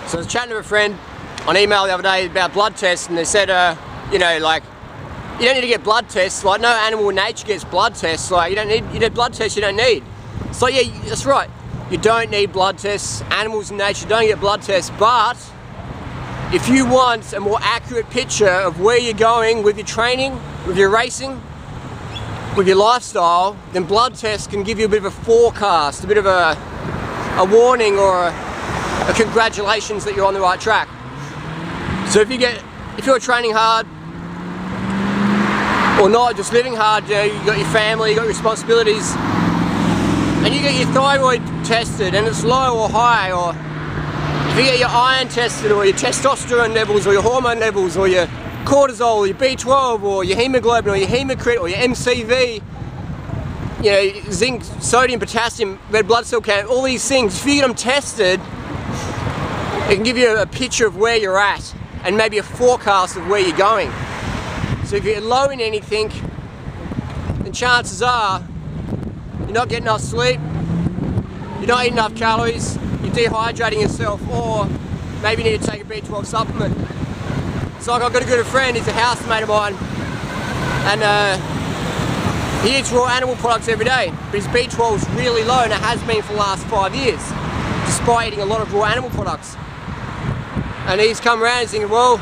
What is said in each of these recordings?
So I was chatting to a friend on email the other day about blood tests, and they said, you know, like, you don't need to get blood tests. Like, no animal in nature gets blood tests. Like, you need blood tests you don't need. So yeah, that's right. You don't need blood tests. Animals in nature don't get blood tests, but if you want a more accurate picture of where you're going with your training, with your racing, with your lifestyle, then blood tests can give you a bit of a forecast, a bit of a warning or a congratulations that you're on the right track. So if you're training hard or not, just living hard, you know, you got your family, you got your responsibilities, and you get your thyroid tested and it's low or high, or if you get your iron tested or your testosterone levels or your hormone levels or your cortisol or your B12 or your hemoglobin or your hematocrit or your MCV, you know, zinc, sodium, potassium, red blood cell count, all these things, if you get them tested, it can give you a picture of where you're at and maybe a forecast of where you're going. So if you're low in anything, then chances are you're not getting enough sleep, you're not eating enough calories, you're dehydrating yourself, or maybe you need to take a B12 supplement. So like, I've got a good friend, he's a housemate of mine, and he eats raw animal products every day, but his B12 is really low, and it has been for the last 5 years, despite eating a lot of raw animal products. And he's come around and thinking, well,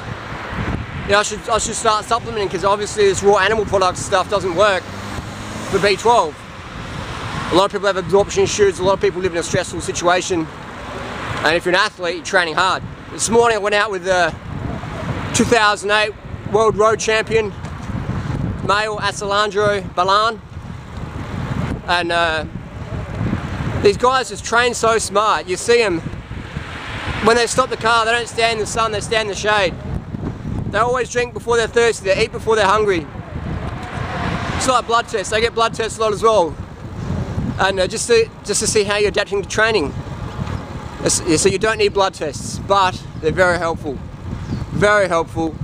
you know, I should start supplementing, because obviously this raw animal products stuff doesn't work for B12. A lot of people have absorption issues, a lot of people live in a stressful situation, and if you're an athlete, you're training hard. This morning I went out with 2008 World Road Champion, male Alessandro Balan, and these guys just train so smart. You see them, when they stop the car, they don't stand in the sun, they stand in the shade. They always drink before they're thirsty, they eat before they're hungry. It's like blood tests, they get blood tests a lot as well. And just to see how you're adapting to training. So you don't need blood tests, but they're very helpful. Very helpful.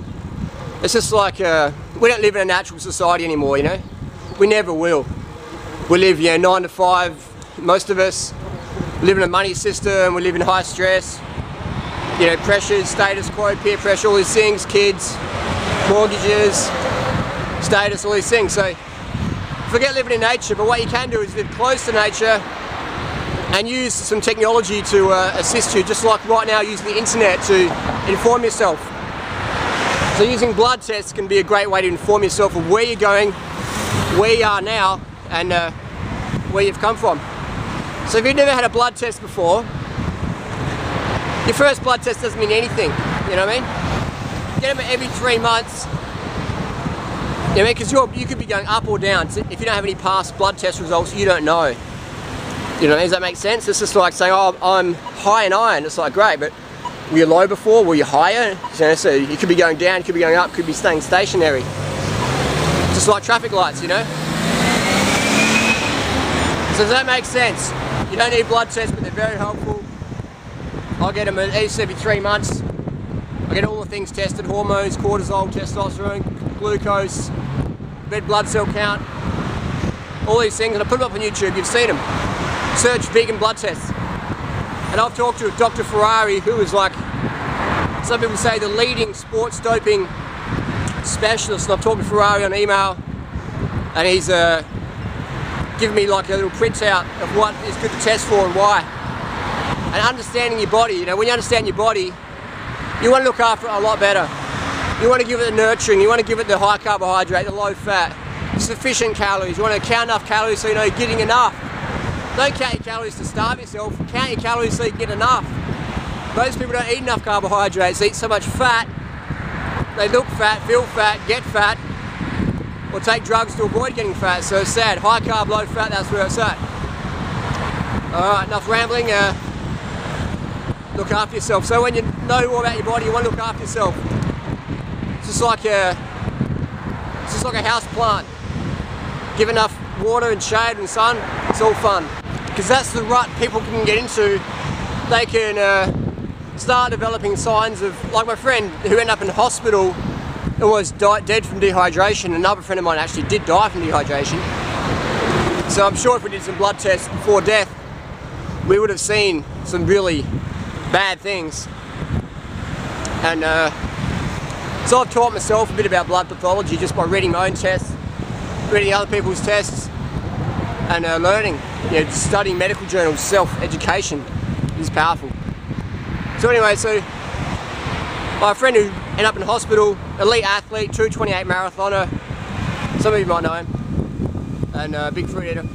It's just like, we don't live in a natural society anymore, you know? We never will. We live, you know, 9 to 5, most of us. We live in a money system, we live in high stress. You know, pressures, status quo, peer pressure, all these things, kids, mortgages, status, all these things. So forget living in nature, but what you can do is live close to nature and use some technology to assist you, just like right now using the internet to inform yourself. So using blood tests can be a great way to inform yourself of where you're going, where you are now, and where you've come from. So if you've never had a blood test before, your first blood test doesn't mean anything, you know what I mean? Get them every 3 months, you know what I mean? Because you could be going up or down. So if you don't have any past blood test results, you don't know. You know, does that make sense? It's just like saying, oh, I'm high in iron. It's like, great, but were you low before? Were you higher? You know, so you could be going down, you could be going up, could be staying stationary. Just like traffic lights, you know? So does that make sense? You don't need blood tests, but they're very helpful. I get them at least every 3 months. I get all the things tested, hormones, cortisol, testosterone, glucose, red blood cell count, all these things, and I put them up on YouTube, you've seen them. Search vegan blood tests. And I've talked to Dr. Ferrari, who is like, some people say, the leading sports doping specialist. And I've talked to Ferrari on email, and he's given me like a little printout of what is good to test for and why. And understanding your body, you know, when you understand your body, you want to look after it a lot better. You want to give it the nurturing, you want to give it the high carbohydrate, the low fat, sufficient calories. You want to count enough calories so you know you're getting enough. Don't count your calories to starve yourself, count your calories so you get enough. Most people don't eat enough carbohydrates, they eat so much fat, they look fat, feel fat, get fat, or take drugs to avoid getting fat. So it's sad. High carb, low fat, that's where it's at. Alright, enough rambling. Look after yourself. So when you know more about your body, you want to look after yourself. It's just like a house plant. Give enough water and shade and sun, it's all fun. Because that's the rut people can get into. They can start developing signs of, like my friend who ended up in hospital, almost died dead from dehydration. Another friend of mine actually did die from dehydration. So I'm sure if we did some blood tests before death, we would have seen some really bad things. And so I've taught myself a bit about blood pathology just by reading my own tests, reading other people's tests, and learning. You know, studying medical journals, self-education is powerful. So anyway, so my friend who ended up in hospital, elite athlete, 2:28 marathoner, some of you might know him, and big fruit eater,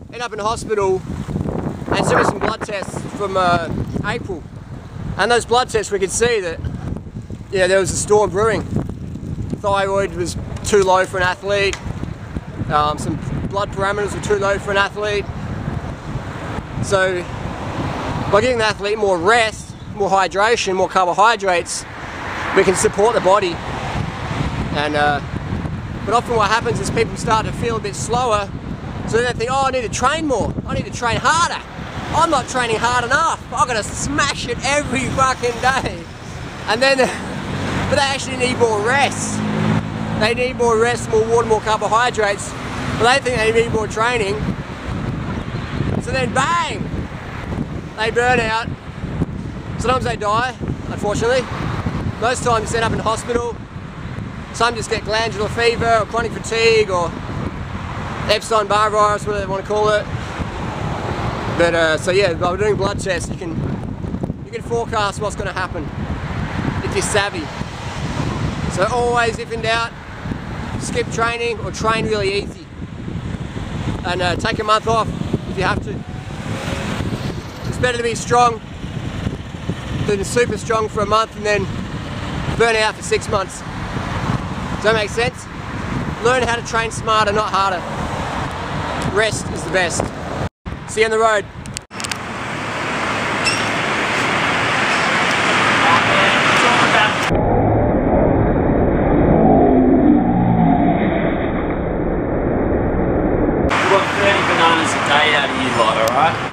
ended up in hospital and sent me some blood tests from April. And those blood tests, we could see that, yeah, there was a storm brewing. Thyroid was too low for an athlete. Some blood parameters were too low for an athlete. So by giving the athlete more rest, more hydration, more carbohydrates, we can support the body. And but often what happens is people start to feel a bit slower, so then they think, oh, I need to train more, I need to train harder. I'm not training hard enough, I've got to smash it every fucking day. And then, but they actually need more rest. They need more rest, more water, more carbohydrates, but they think they need more training. So then bang, they burn out. Sometimes they die, unfortunately. Most times they end up in hospital. Some just get glandular fever or chronic fatigue or Epstein-Barr virus, whatever they want to call it. But so yeah, by doing blood tests, you can forecast what's going to happen if you're savvy. So always, if in doubt, skip training or train really easy, and take a month off if you have to. It's better to be strong than super strong for a month and then burn out for 6 months. Does that make sense? Learn how to train smarter, not harder. Rest is the best. See you on the road. We've got 30 bananas a day out of you lot, alright?